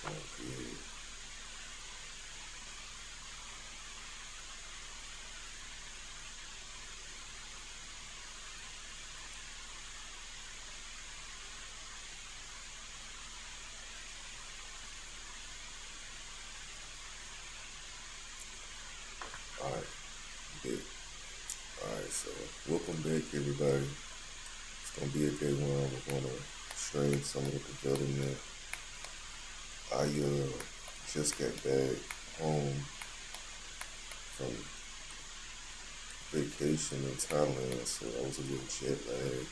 good. Alright, good. Alright, so welcome back everybody. It's gonna be a day where I'm gonna stream some of the development. I just got back home from vacation in Thailand, so I was a little jet lagged.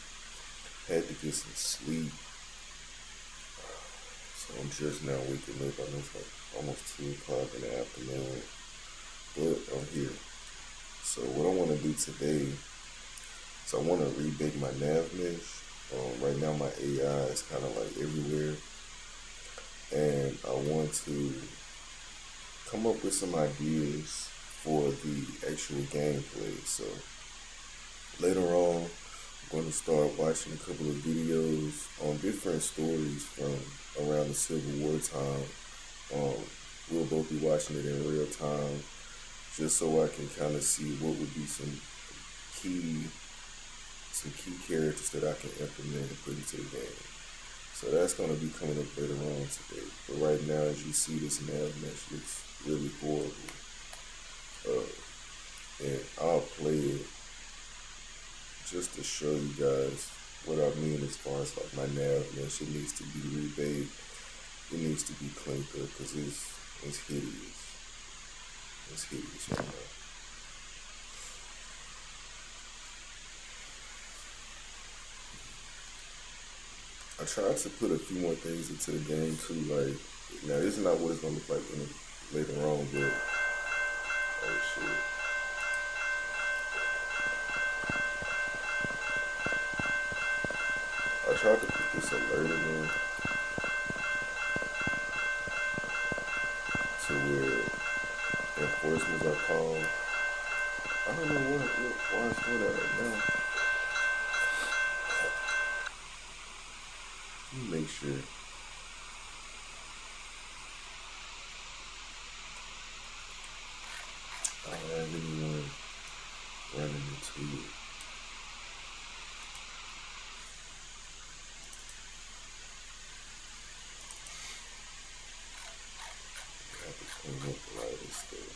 Had to get some sleep. So I'm just now waking up. I know it's like almost 2 o'clock in the afternoon, but I'm here. So what I want to do today, so I want to rebake my NavMesh. Right now my AI is kind of like everywhere, and I want to come up with some ideas for the actual gameplay. So later on, I'm going to start watching a couple of videos on different stories from around the Civil War time. We'll both be watching it in real time, just so I can kind of see what would be some key characters that I can implement and put into the game. So that's going to be coming up later on today. But right now, as you see, this NavMesh looks really horrible. And I'll play it just to show you guys what I mean as far as like my NavMesh. It needs to be rebaked. It needs to be cleaned up because it's hideous. It's hideous right now. I tried to put a few more things into the game too, like, now this is not what it's gonna look like later on, but, oh shit. I tried to put this alert in there to where enforcements are called. I don't know why it's doing that right now. Let me make sure. I don't have anyone running into it. I have to clean up a lot of this stuff.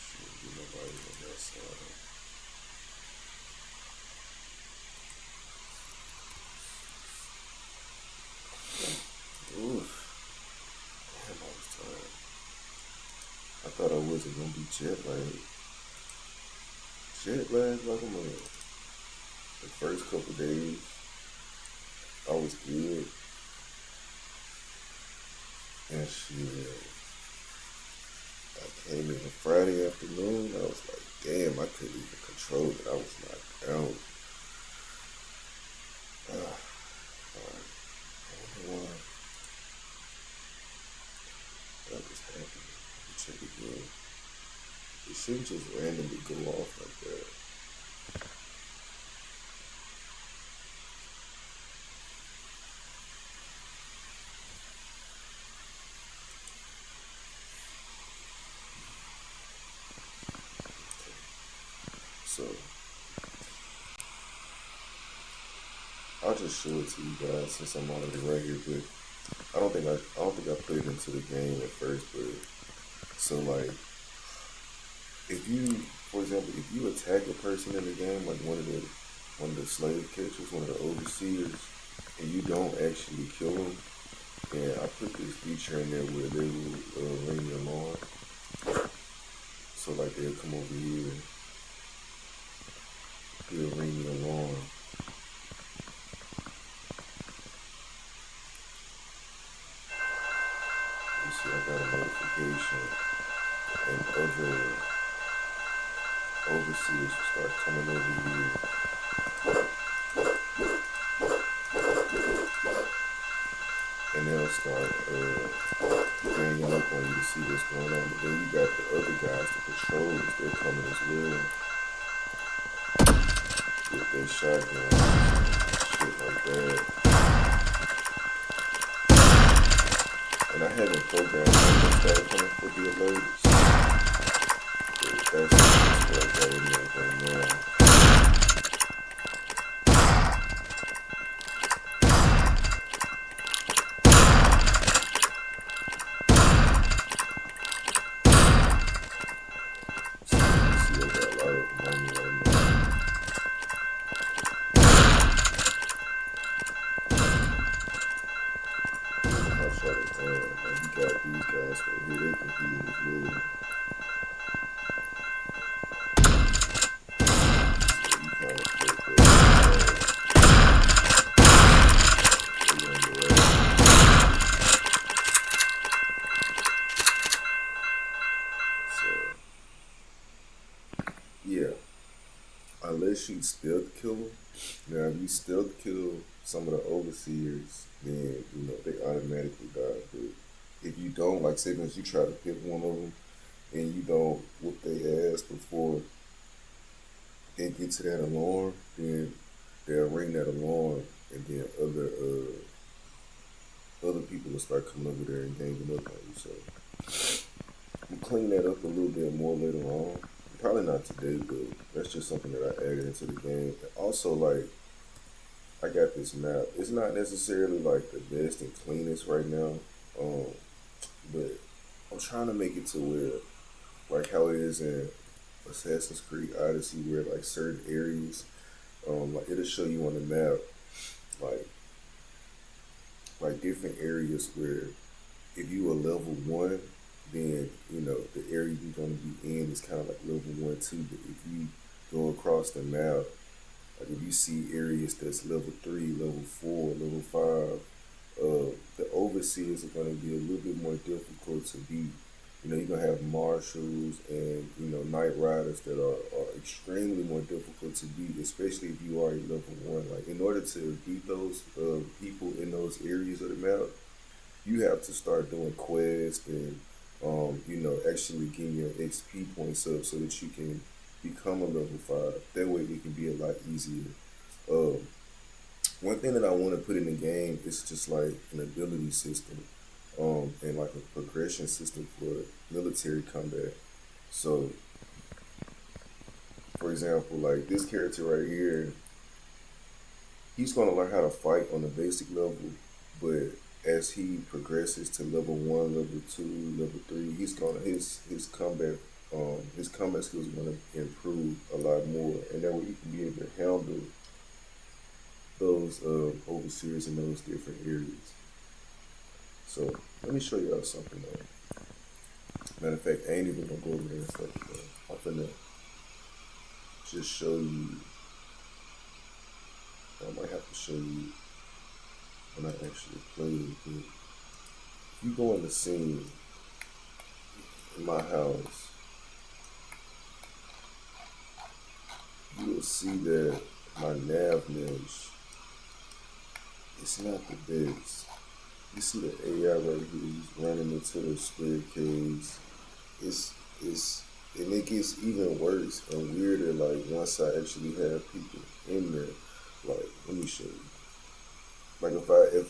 Shouldn't be nobody on that side. Oof. Damn, I was tired. I thought I wasn't gonna be jet lagged. Jet lagged like a man. The first couple days, I was good. And shit, I came in Friday afternoon. I was like, damn, I couldn't even control it. I was knocked out. Alright. I don't know why that was happening. Check it again. It shouldn't just randomly go off like that. So I'll just show it to you guys since I'm already right here, but I don't think I put it into the game at first, but so like if you, for example, if you attack a person in the game, like one of the slave catchers, one of the overseers, and you don't actually kill them, then I put this feature in there where they will ring the alarm. So like they'll come over here, he'll ring the alarm. You see, I got a notification, and other overseers will start coming over here. And they'll start ganging up on you to see what's going on. But then you got the other guys, the patrols, they're coming as well with their shotguns, shit like that. And I haven't programmed the static coming for the alerts. But that's what I got in there right now. So you see I got a lot of money right now. I try to like you got these guys right here, they can heal as well. So you kind of click that. So yeah, unless you stealth kill them. Now if you stealth kill some of the overseers, then you know they automatically die. But if you don't, like say once you try to pick one of them and you don't whoop their ass before they get to that alarm, then they'll ring that alarm, and then other people will start coming over there and ganging up on you. So we'll clean that up a little bit more later on. Probably not today, but that's just something that I added into the game. And also, like, I got this map. It's not necessarily like the best and cleanest right now, but I'm trying to make it to where, like how it is in Assassin's Creed Odyssey, where like certain areas, like it'll show you on the map, like different areas where if you are level 1, then you know the area you're gonna be in is kind of like level 1 too. But if you go across the map, like if you see areas that's level 3, level 4, level 5, the overseers are gonna be a little bit more difficult to beat. You know, you're gonna have marshals and night riders that are extremely more difficult to beat, especially if you are a level 1. Like in order to beat those people in those areas of the map, you have to start doing quests and actually getting your XP points up so that you can become a level 5. That way it can be a lot easier. One thing that I want to put in the game is just like an ability system, and like a progression system for military combat. So, for example, like this character right here, he's gonna learn how to fight on the basic level, but as he progresses to level 1, level 2, level 3, he's gonna his combat skills are gonna improve a lot more, and that way he can be able to handle those overseers in those different areas. So let me show y'all something though. Matter of fact, I ain't even gonna go over there in a second though. I'm finna just show you. I might have to show you when I actually play it. But if you go in the scene in my house, you will see that my NavMesh, it's not the best. You see the AI right here, he's running into the staircase. And it gets even worse and weirder like once I actually have people in there. Like, let me show you. Like if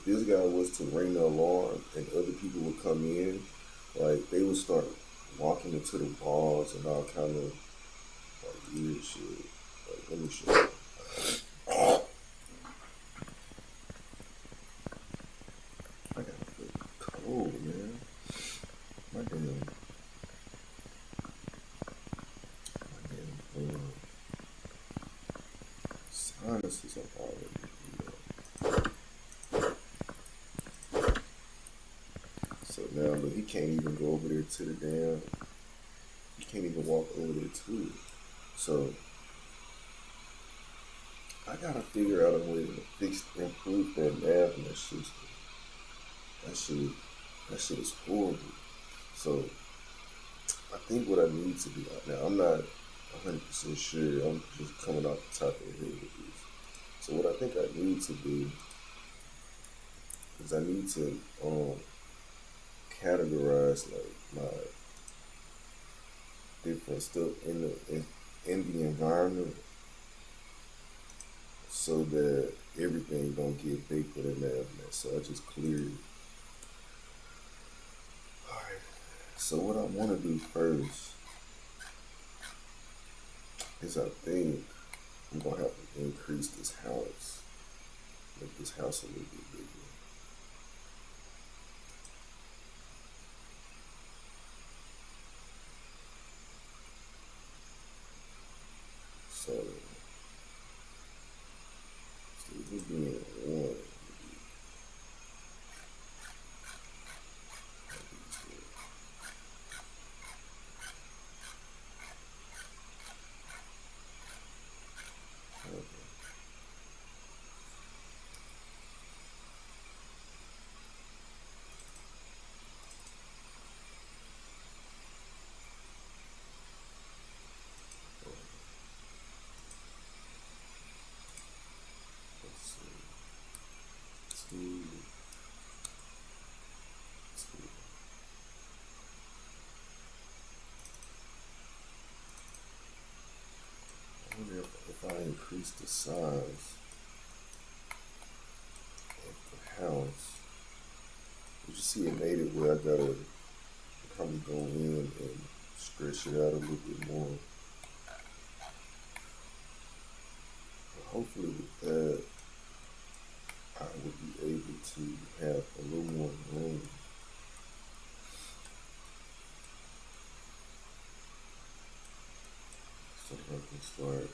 this guy was to ring the alarm and other people would come in, like they would start walking into the walls and all kind of like weird shit. Like, let me show you. I got a cold, man. My damn sinuses are already. So now look, he can't even go over there to the damn. He can't even walk over there to it. So I gotta figure out a way to improve that NavMesh system. That shit is horrible. So I think what I need to do now, I'm not 100% sure. I'm just coming off the top of the head with this. So what I think I need to do is I need to categorize like my different stuff in the environment so that everything don't get baked with a NavMesh. So I just clear it. So what I want to do first is I think I'm gonna have to increase this house, make this house a little bit bigger. So instead of being one, let's see, two, two. I wonder if I increase the size of the house. You see, it made it where I gotta probably go in and stretch it out a little bit more. But hopefully with that, I would be able to have a little more room. So I can start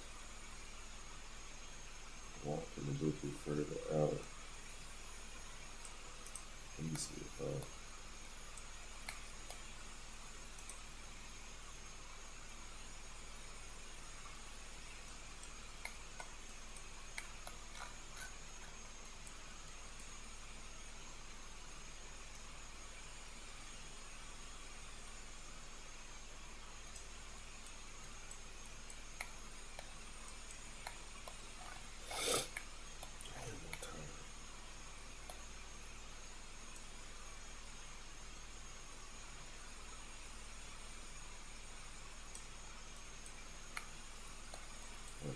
walking a little bit further out. Let me see if I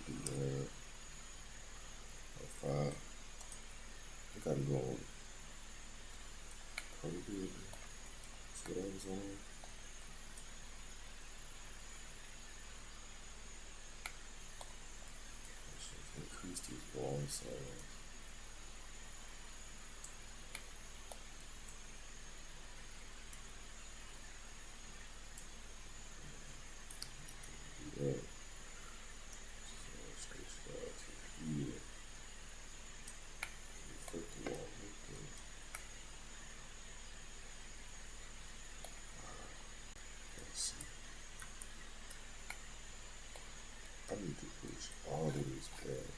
do that. Five. I gotta go on probably. See what I was on. Increase these long sides. Do that. So stretch it out to here. Flip the wall right there. Let's see. I need to push all of this back.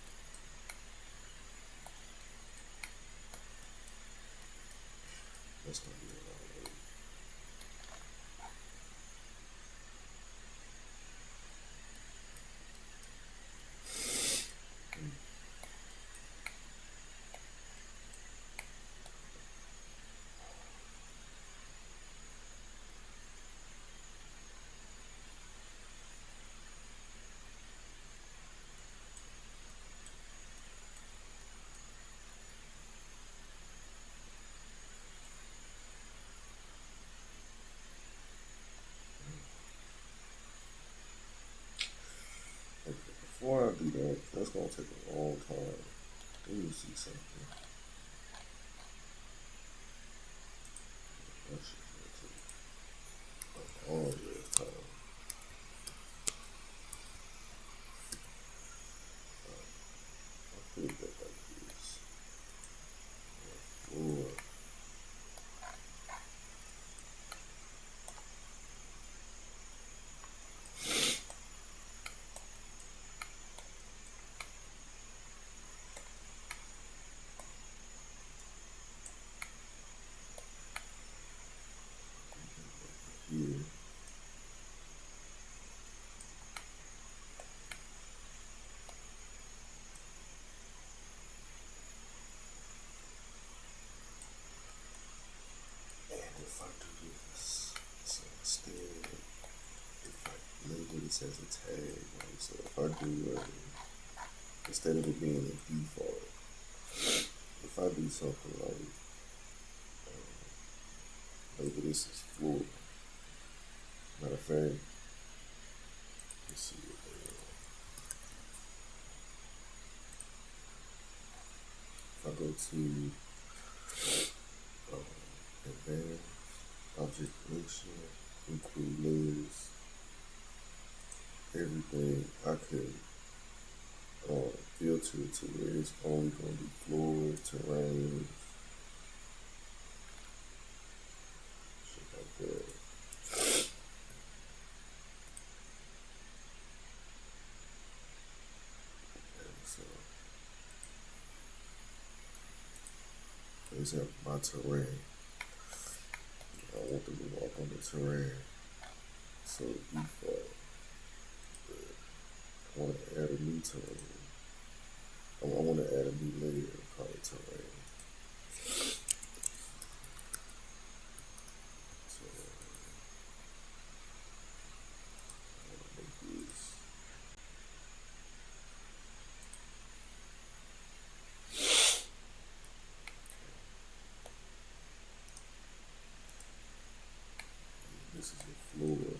That's gonna be a lot of weight. Okay, before I do that, that's gonna take a long time. Let me see something. That shit's gonna take a long ass time. I'll put it back like this. Floor. Here. And if I do this, so instead, if I label this as a tag, right? So if I do, instead of it being a default, if I do something like label this as floor, Matter of fact, let's see what if I go to advanced object collection, include layers, everything, I could filter to where it's only going to be floors, terrain, shit like that. And so, for example, my terrain. I want them to walk on the terrain. So default, I want to add a new terrain. I want to add a new layer and call it terrain. So I want to make this. This is a floor.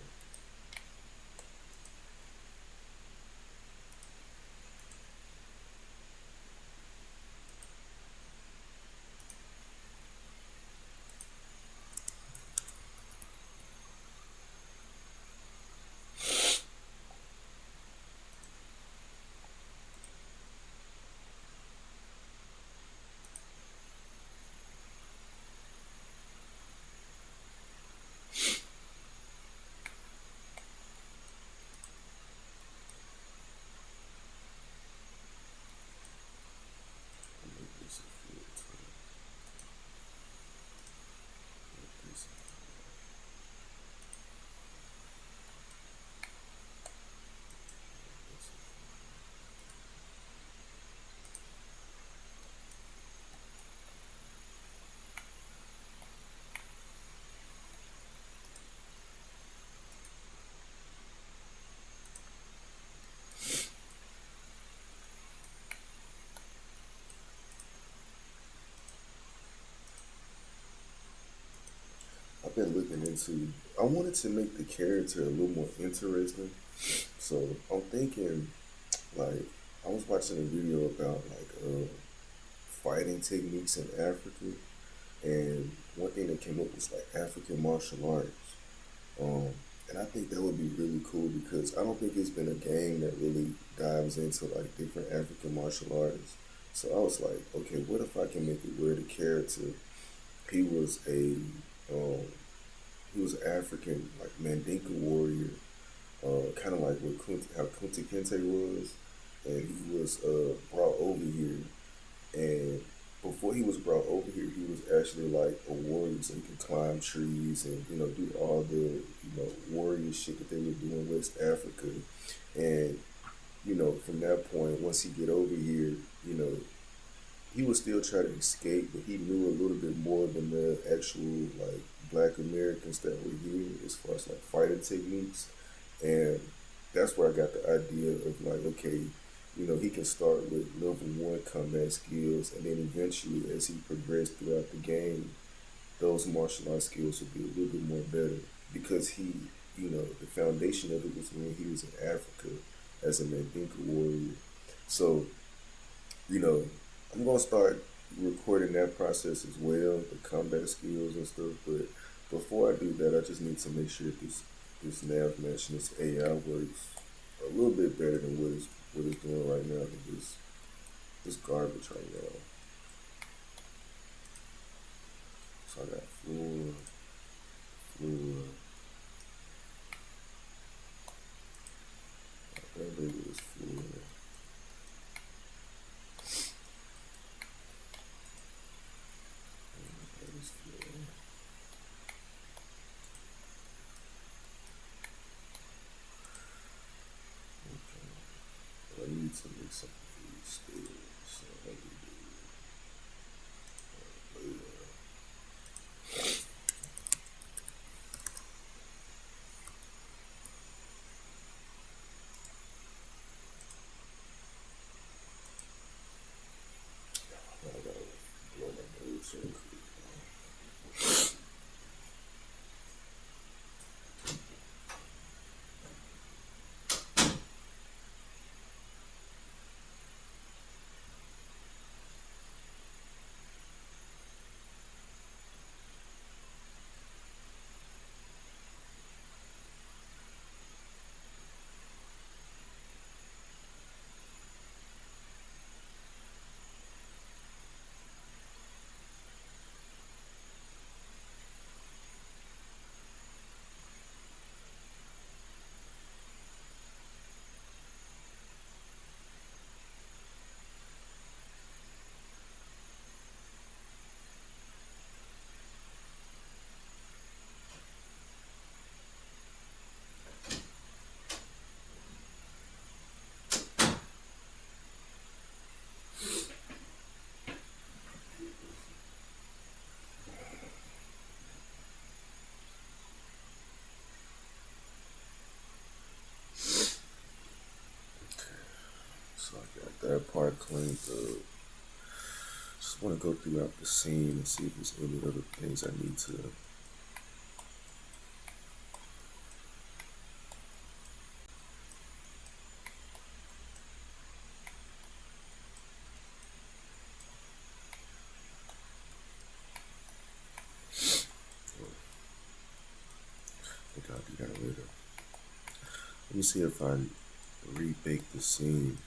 I've been looking into. I wanted to make the character a little more interesting, so I'm thinking like I was watching a video about fighting techniques in Africa, and one thing that came up was like African martial arts. Um, and I think that would be really cool because I don't think it's been a game that really dives into like different African martial arts. So I was like, okay, what if I can make it where the character he was a um, he was African like Mandinka warrior, kind of like what how Kunta Kinte was, and he was brought over here, and before he was brought over here, he was actually like a warrior, so he could climb trees and do all the warrior shit that they would do in West Africa, and from that point, once he get over here, you know he would still try to escape, but he knew a little bit more than the actual like Black Americans that were here as far as like fighting techniques, and that's where I got the idea of like, okay, he can start with level 1 combat skills, and then eventually, as he progressed throughout the game, those martial arts skills would be a little bit more better because the foundation of it was when he was in Africa as a Mandinka warrior. So, you know, I'm gonna start recording that process as well, the combat skills and stuff. But before I do that, I just need to make sure that this NavMesh and this AI works a little bit better than what it's doing right now. This garbage right now. So I got floor, that label is floor. I need to make something for these stairs. So let me do I gotta blow my nose real quick. that part cleaned up. Just want to go throughout the scene and see if there's any other things I need to. I think I'll do that later. Let me see if I rebake the scene.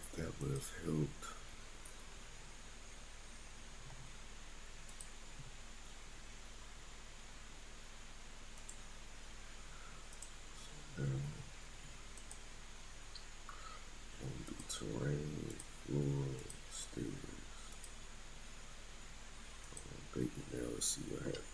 If that would have helped. So now, I'm gonna do terrain, floor, stairs. I'm gonna bake it now. Let's see what happens.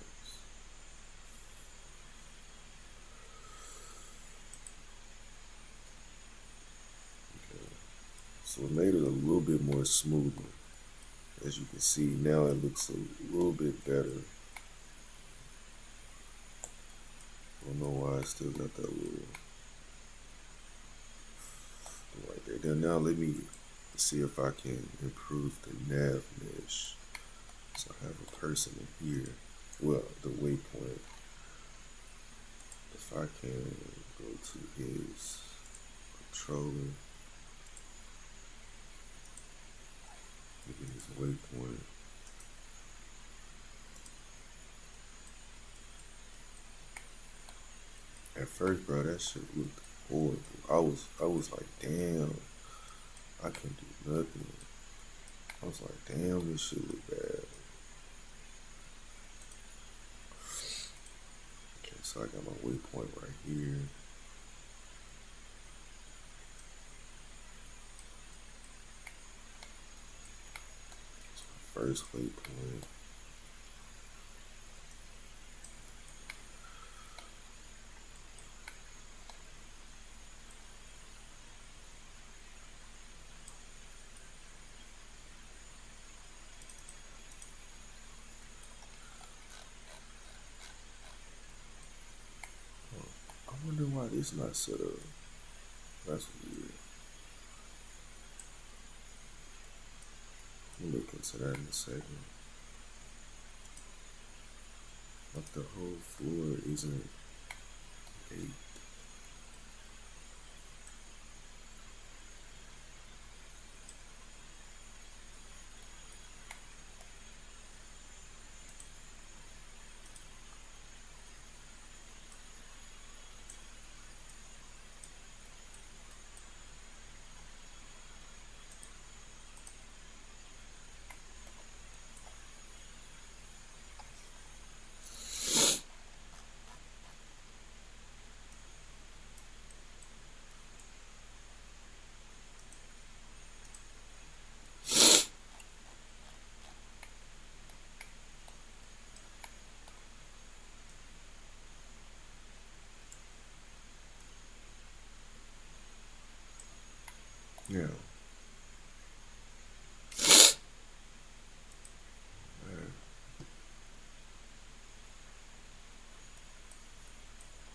So it made it a little bit more smoother. As you can see, now it looks a little bit better. I don't know why I still got that little right there. Then now let me see if I can improve the NavMesh. So I have a person in here. Well, the waypoint. If I can go to his controller. Look at his waypoint. At first, bro, that shit looked horrible. I was like, damn, I can't do nothing. I was like, damn, this shit look bad. Okay, so I got my waypoint right here. It's my first waypoint. I wonder why this not set up. That's weird. We'll look into that in a second. Like the whole floor isn't 8. Yeah. Man.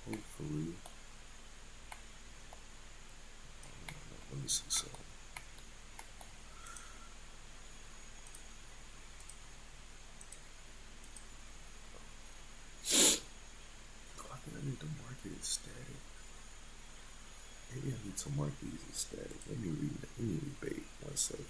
Hopefully. Let me see something. I think I need to mark it as static. Maybe I need to mark these as static. Let me rebate 1 second.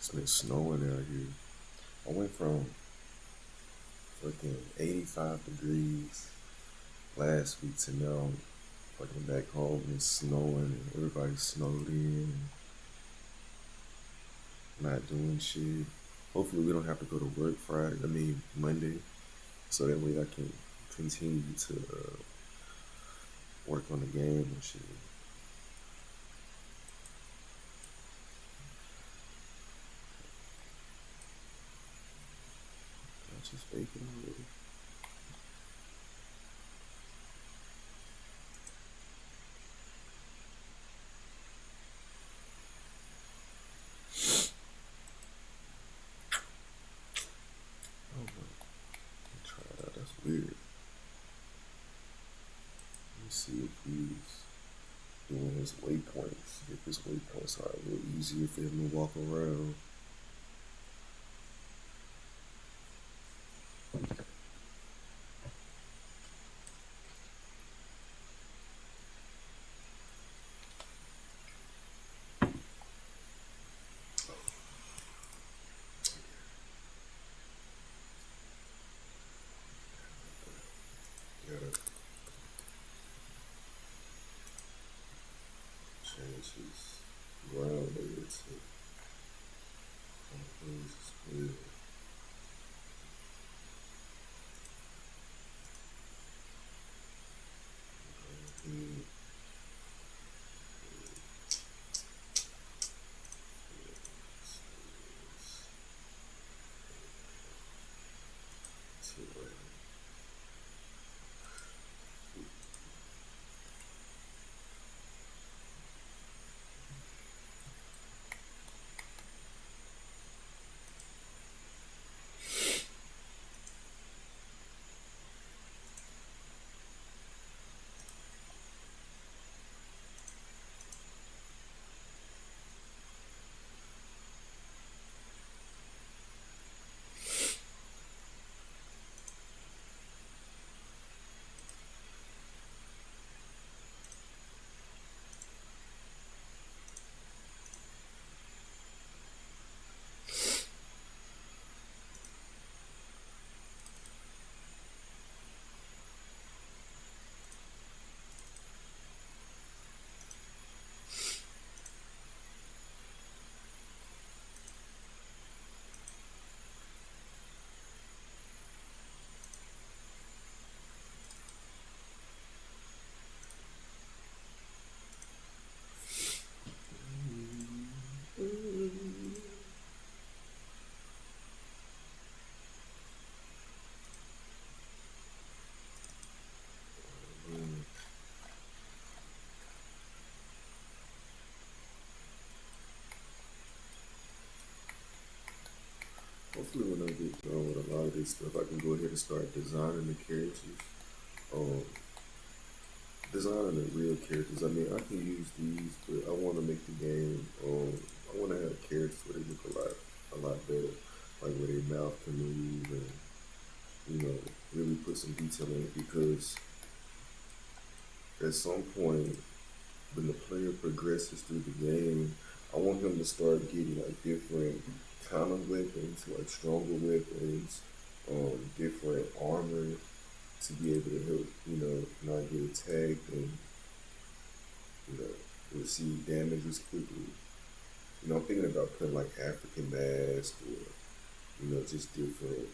It's been snowing out here. I went from fucking 85 degrees last week to now fucking back home and it's snowing and everybody's snowed in, not doing shit. Hopefully we don't have to go to work Monday, so that way I can continue to work on the game and shit. I just baking already. Oh no, let me try it out. That's weird. Let me see if he's doing his waypoints. If his waypoints are a little easier for him to walk around. Gotta change his ground layer to things as well. Hopefully when I get done with a lot of this stuff, I can go ahead and start designing the characters. Um, Designing the real characters. I mean, I can use these, but I want to make the game. I want to have characters where they look a lot better, like where their mouth can move, and really put some detail in it. Because at some point, when the player progresses through the game, I want him to start getting like different kind of weapons, like stronger weapons, different armor to be able to help, not get attacked and, receive damages quickly. I'm thinking about putting like African mask or, just different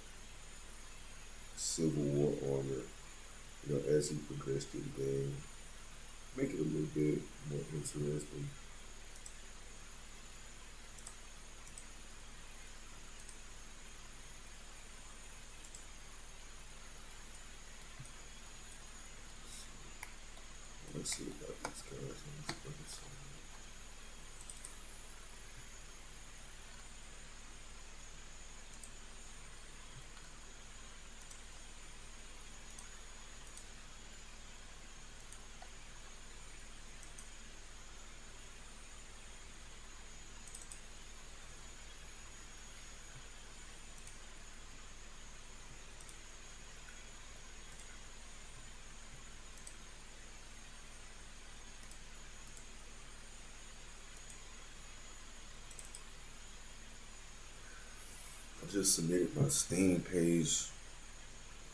Civil War armor, as he progressed through the game. Make it a little bit more interesting. Let's see about these guys on this other side. just submitted my Steam page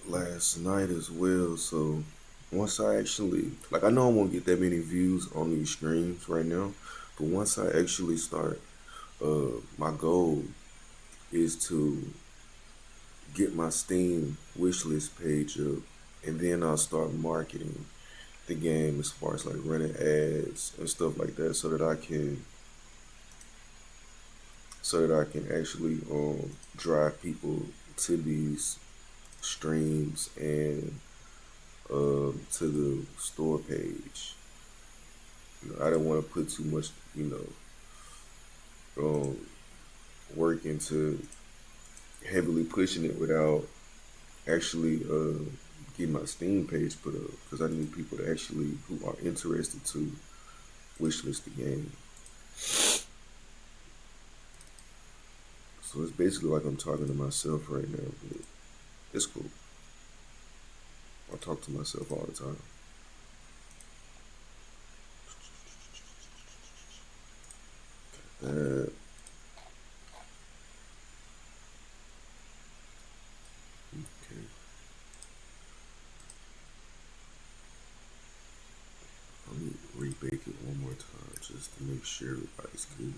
last night as well. So once I actually, like, I know I won't get that many views on these streams right now, but once I actually start, my goal is to get my Steam wishlist page up, and then I'll start marketing the game as far as like running ads and stuff like that, so that I can actually drive people to these streams and to the store page. I don't want to put too much, um, work into heavily pushing it without actually getting my Steam page put up, because I need people to actually who are interested to wishlist the game. So it's basically like I'm talking to myself right now, but it's cool. I talk to myself all the time. Okay. Let me rebake it one more time just to make sure everybody's good.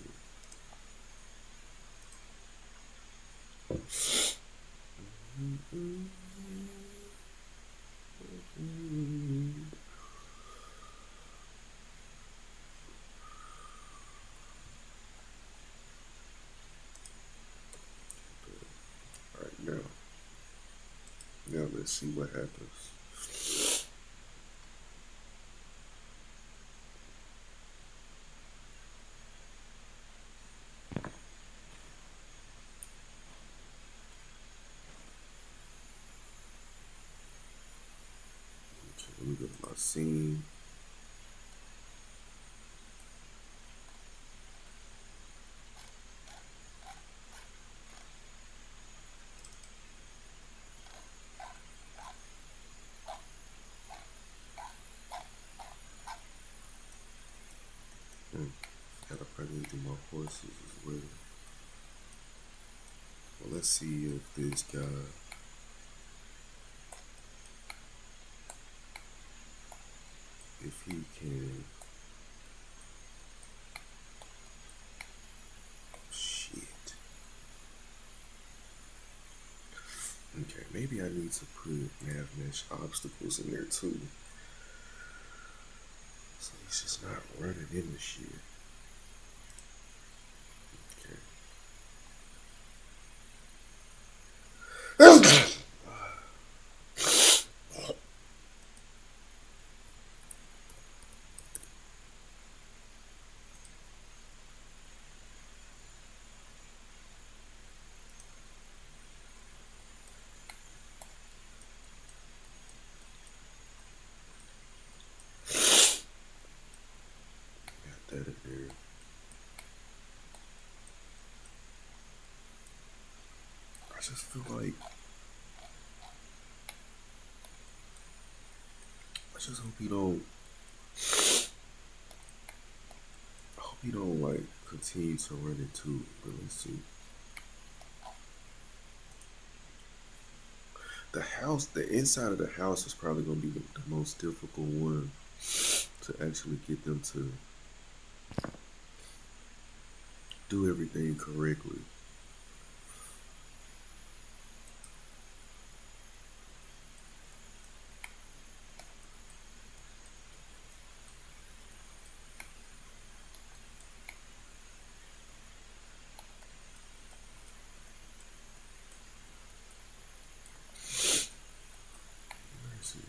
Alright, now let's see what happens. Okay, let me go to my scene. Gotta probably do my horses as well. Well, let's see if this guy, if he can. Shit. Okay, maybe I need to put NavMesh obstacles in there too, so he's just not running into shit. Okay. That in there. I just feel like I just hope he don't. I hope he don't like continue to run into it. But let's see. The house, the inside of the house is probably gonna be the most difficult one to actually get them to do everything correctly. Let's see.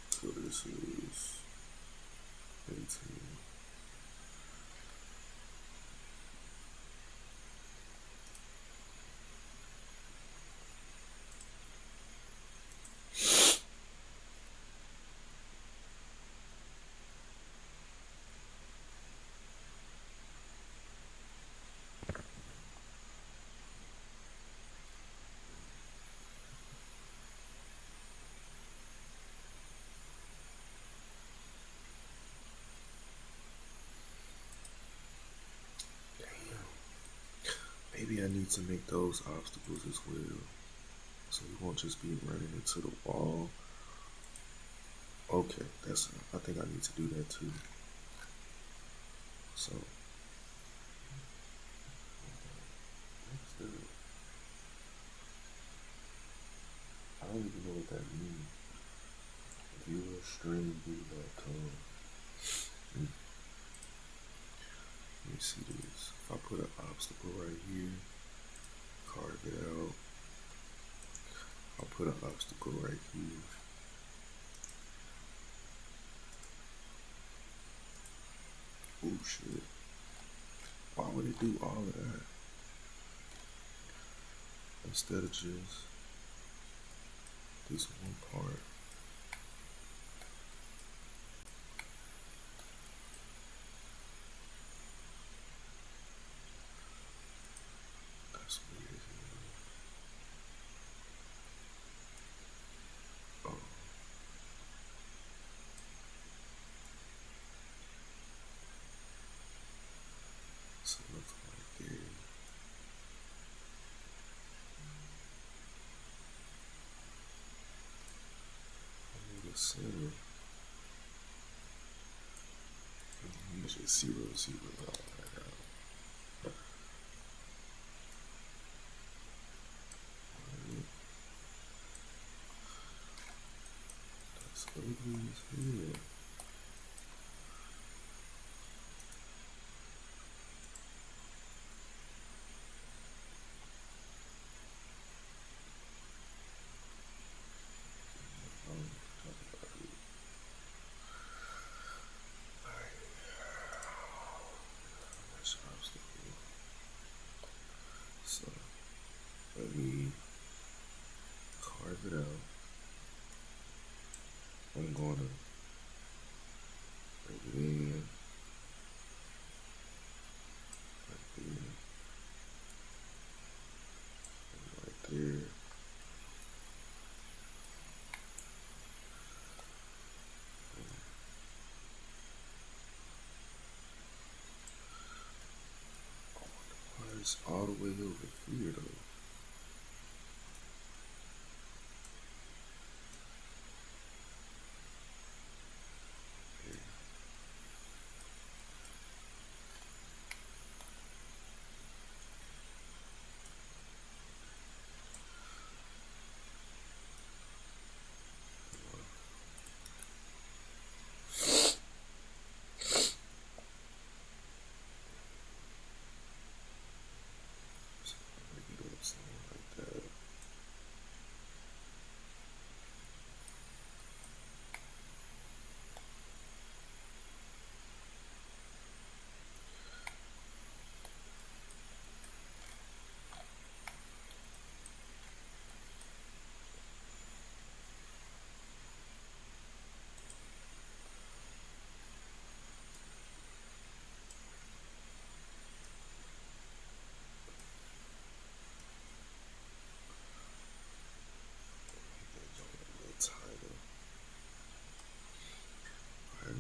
So this is 18. need to make those obstacles as well. So we won't just be running into the wall. Okay, I think I need to do that too. So, I don't even know what that means. Viewer stream view.com. Let me see this. If I put an obstacle right here, carve it out. I'll put an obstacle right here. Oh shit. Why would it do all of that? Instead of just this one part. That's weird. Oh. So it looks like there. I need a center. It's just 0, 0. That's ugly as hell. So let me carve it out. I'm gonna bring it in right there, and right there. Why is all the way over here though?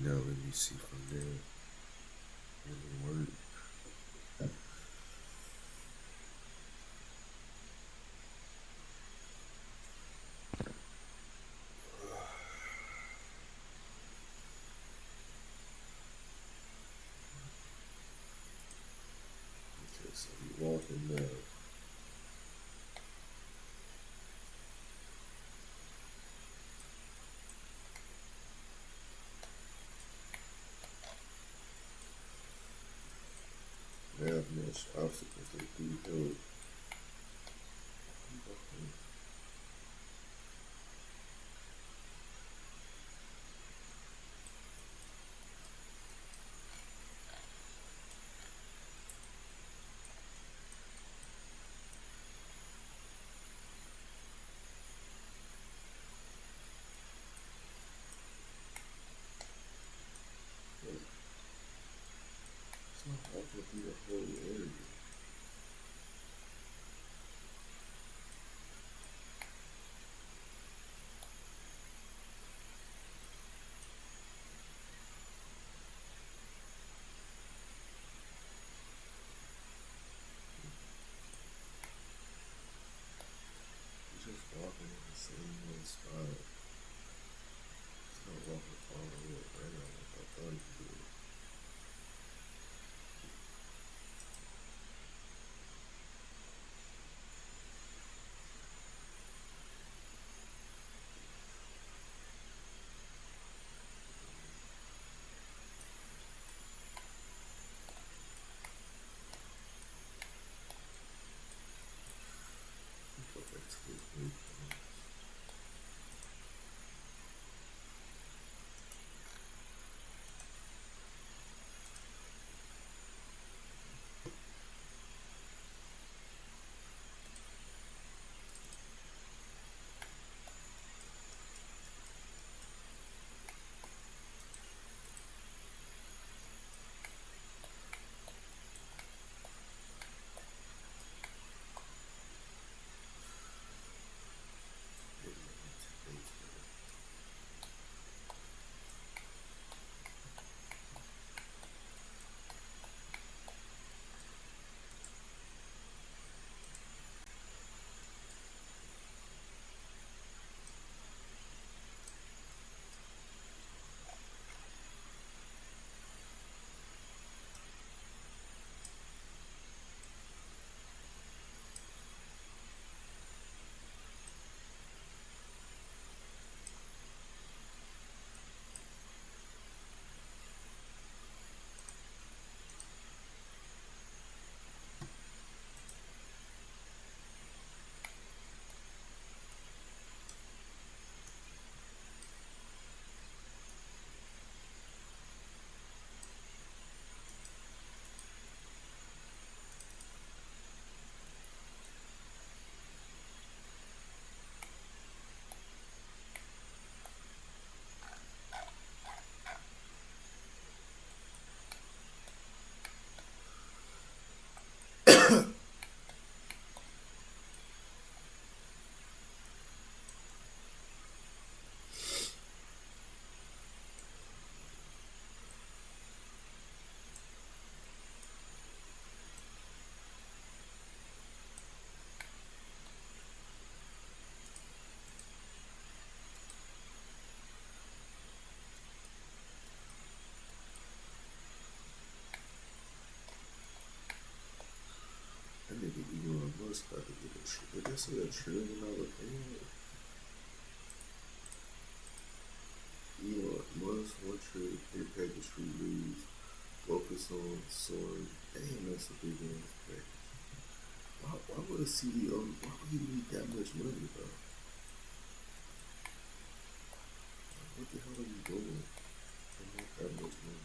Now let me see from there. Really work. Okay, so you walk in there. say $1 trillion payout? Elon Musk, 1 trillion pay package we lose. Focus on soaring. Damn, that's a big ass package. Why would a CEO, why would he need that much money, bro? What the hell are you doing? I want that much money.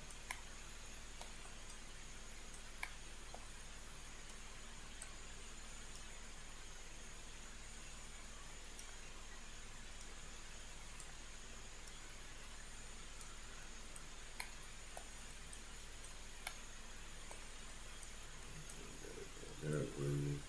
That way.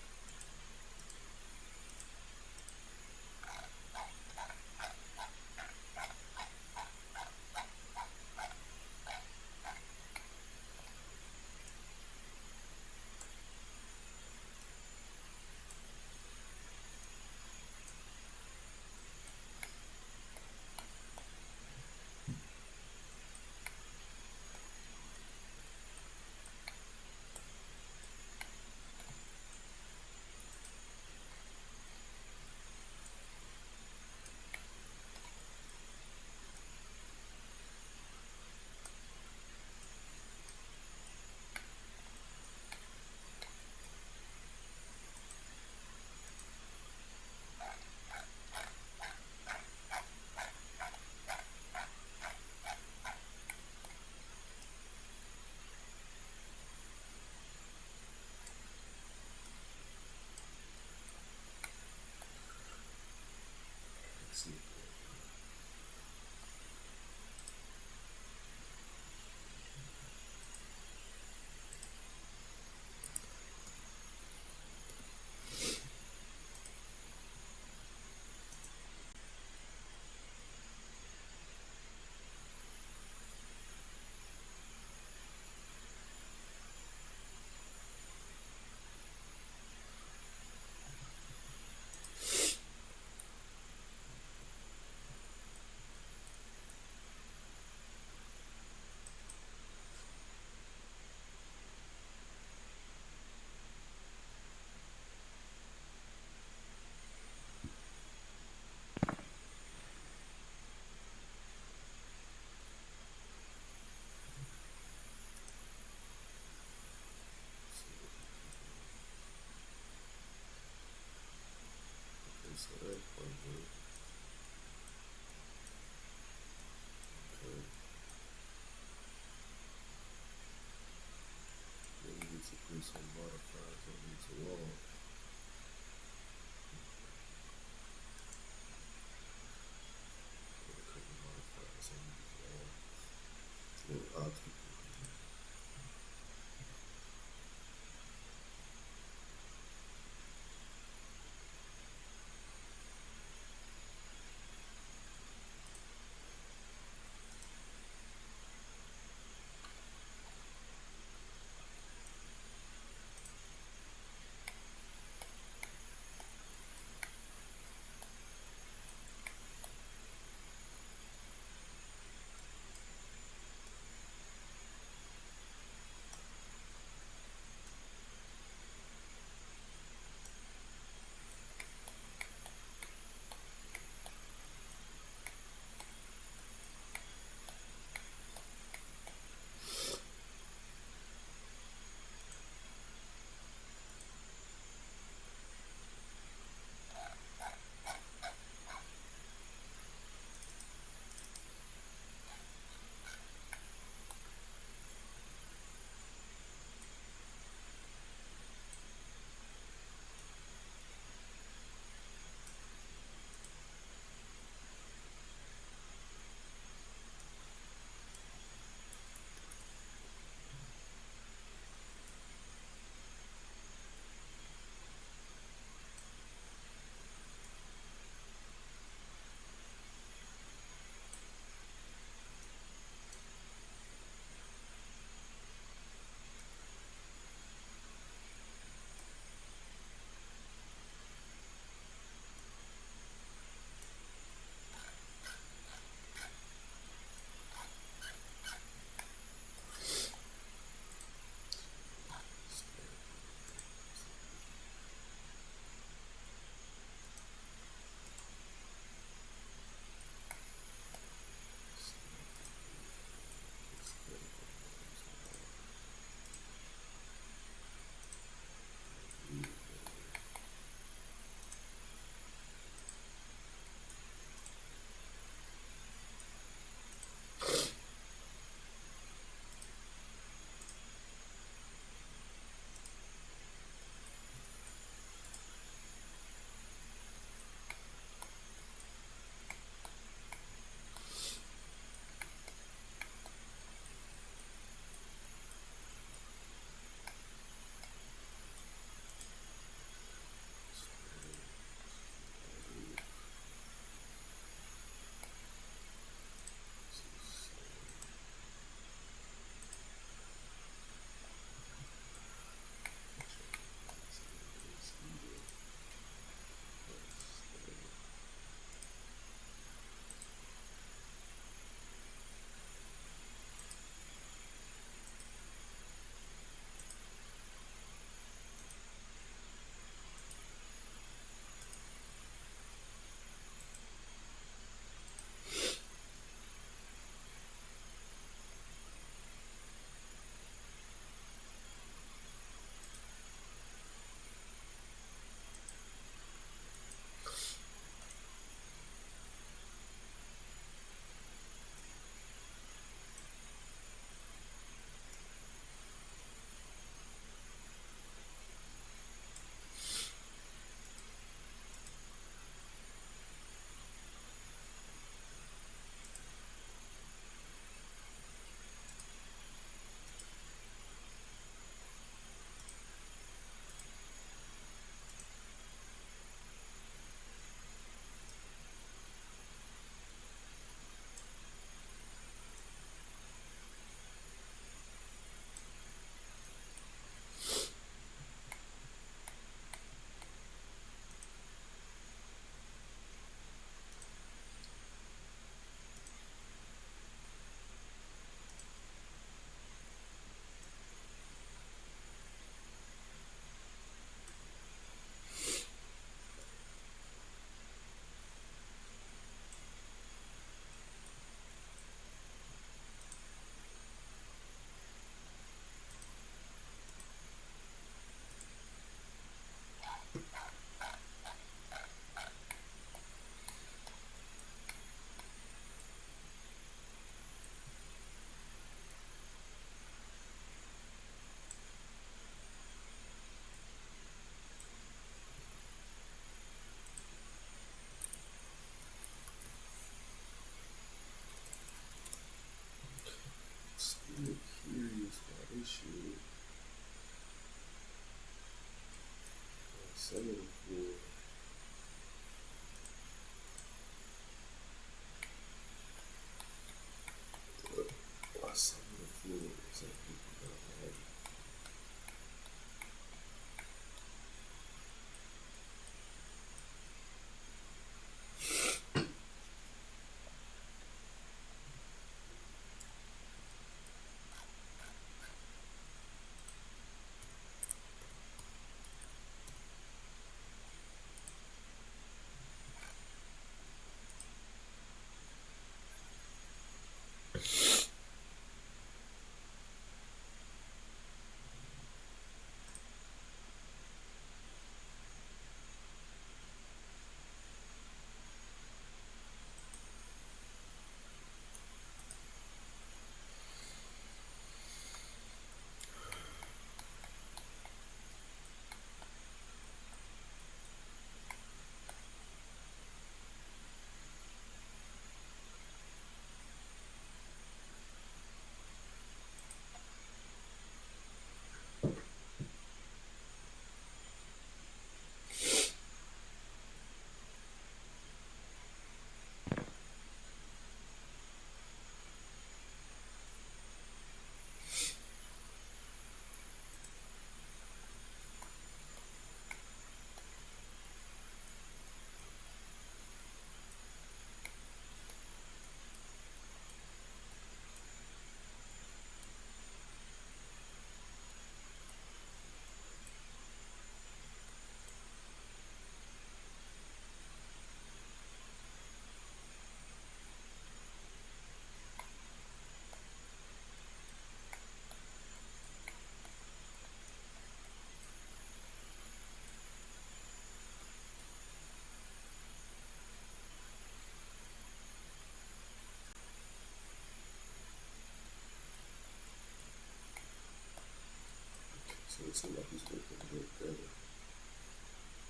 looks like it's working a bit better.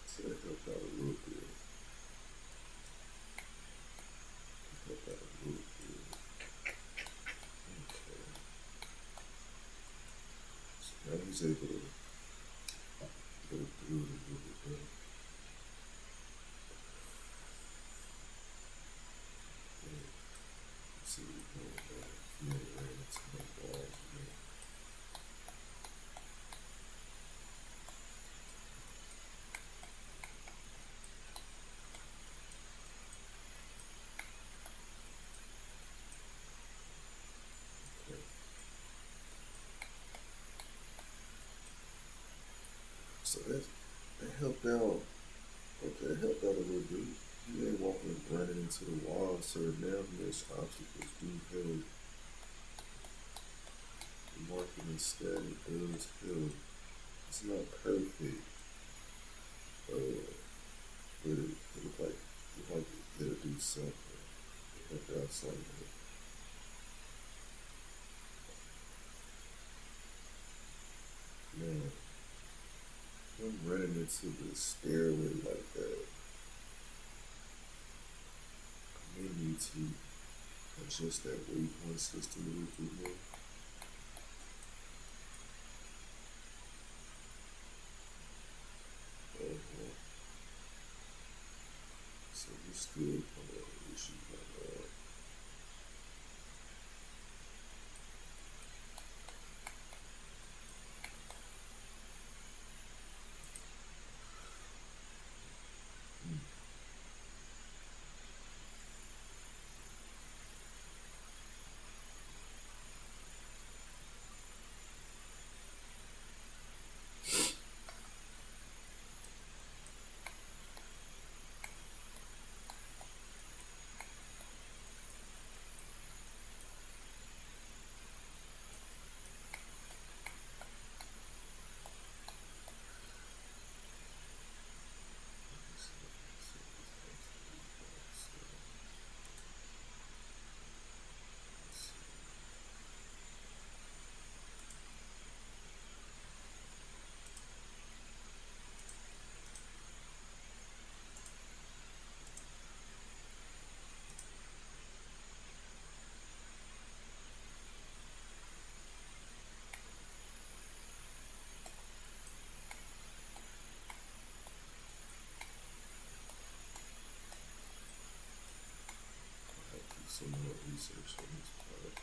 So that helped out a little bit. Helped out a little bit. Okay. So now he's able to go through it a little bit better. Let's see what we're doing now. Yeah, ran into my walls again. Okay. So that helped out. Okay, it helped out a little bit. You ain't walking running into the wall, so NavMesh obstacles do help. The marking and static does help. It's not perfect, but it look like it'll do something. It helped out something. Man, I'm running into the stairway like that. I may need to adjust that waypoint system a little bit more. So we still have an issue like that. Some more research on this part.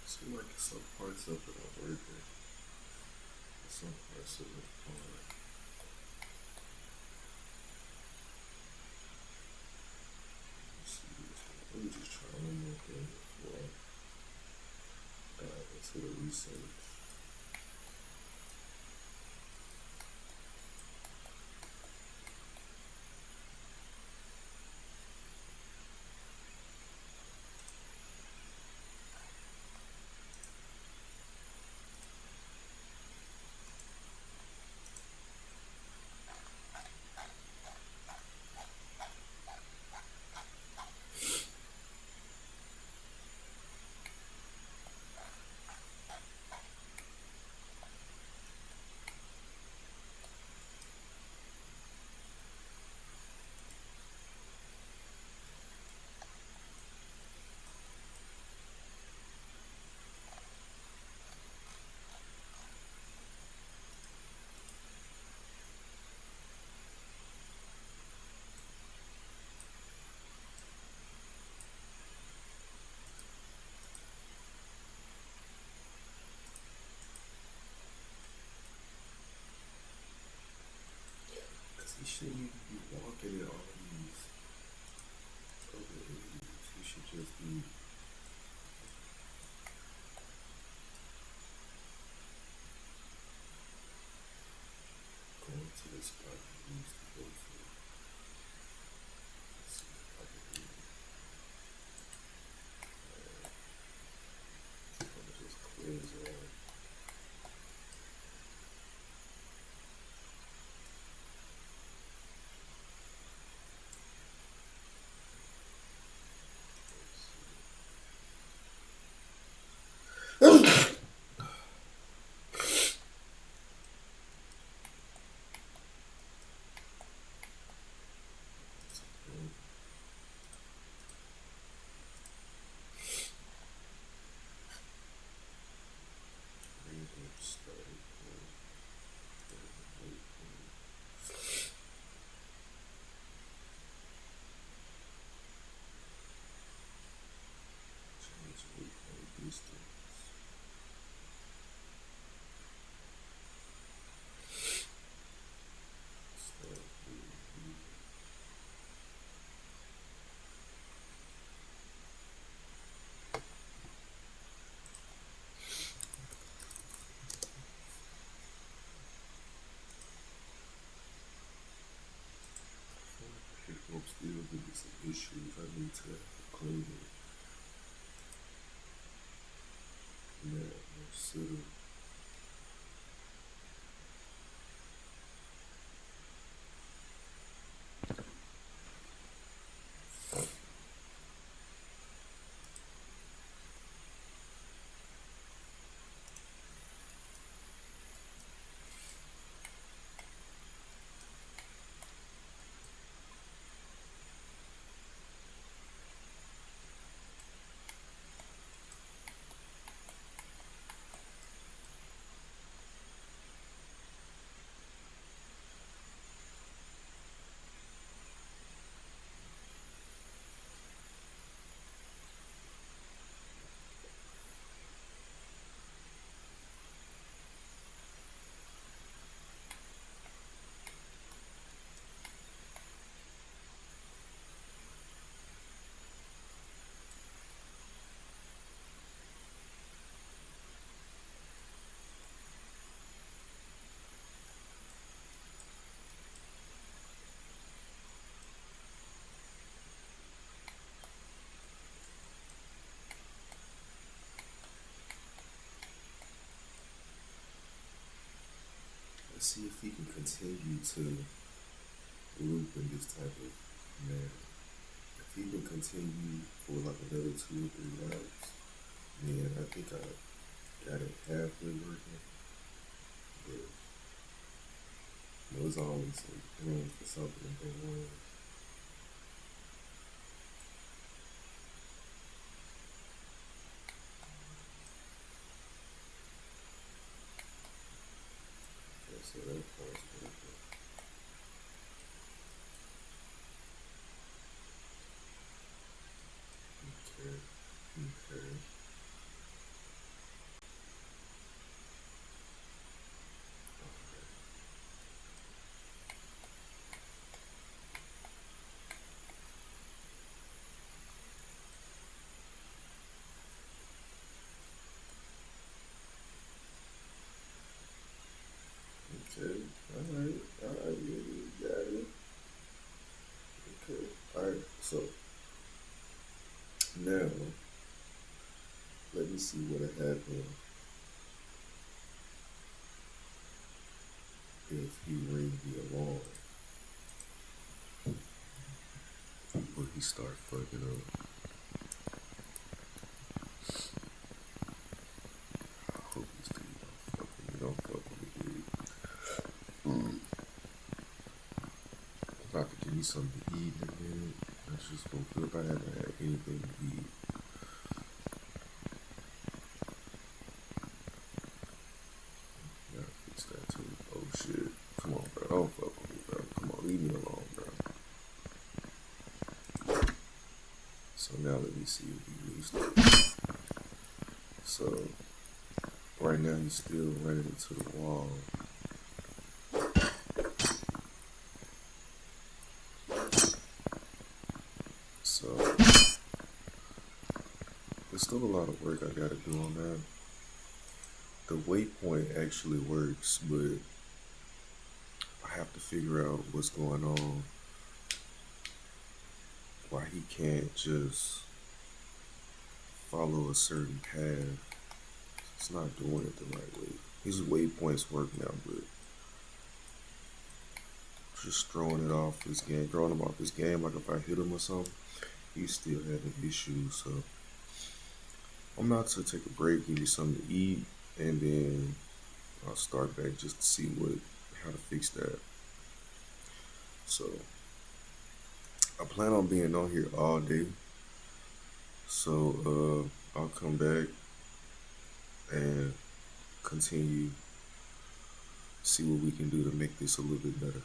Seems like some parts of it are working. Some parts of it aren't. Let's see. Let me just try one more thing before I dive into the research. just eat. Going to the spot I used to go to. Let's see if I can do it. I'm gonna just cleanse it out. I'm still getting some issues. I need to clean it. Yeah, no city. Let's see if he can continue to loop in this type of manner. If he can continue for like another 2 or 3 laps, then I think I got it halfway working. But there's always room for something to go wrong. Okay, so that part's working. Okay. Okay, alright, yeah, you got it. Okay, alright, so now let me see what would happen if he rings the alarm or he start fucking up. I hope this dude don't fuck with me, dude. If I could give me something to eat in a minute, that's just gonna feel if I haven't had anything to eat. Gotta fix that too. Oh shit. Come on, bro. Don't fuck with me, bro. Come on, leave me alone, bro. So now let me see if he restarts. So right now he's still running into the wall. So There's still a lot of work I gotta do on that. The waypoint actually works, but I have to figure out what's going on. Why he can't just follow a certain path. It's not doing it the right way. His waypoints work now, but just throwing it off his game, throwing him off his game, like if I hit him or something, he's still having issues. So I'm about to take a break, give you something to eat, and then I'll start back just to see how to fix that. So I plan on being on here all day. So I'll come back and continue, see what we can do to make this a little bit better.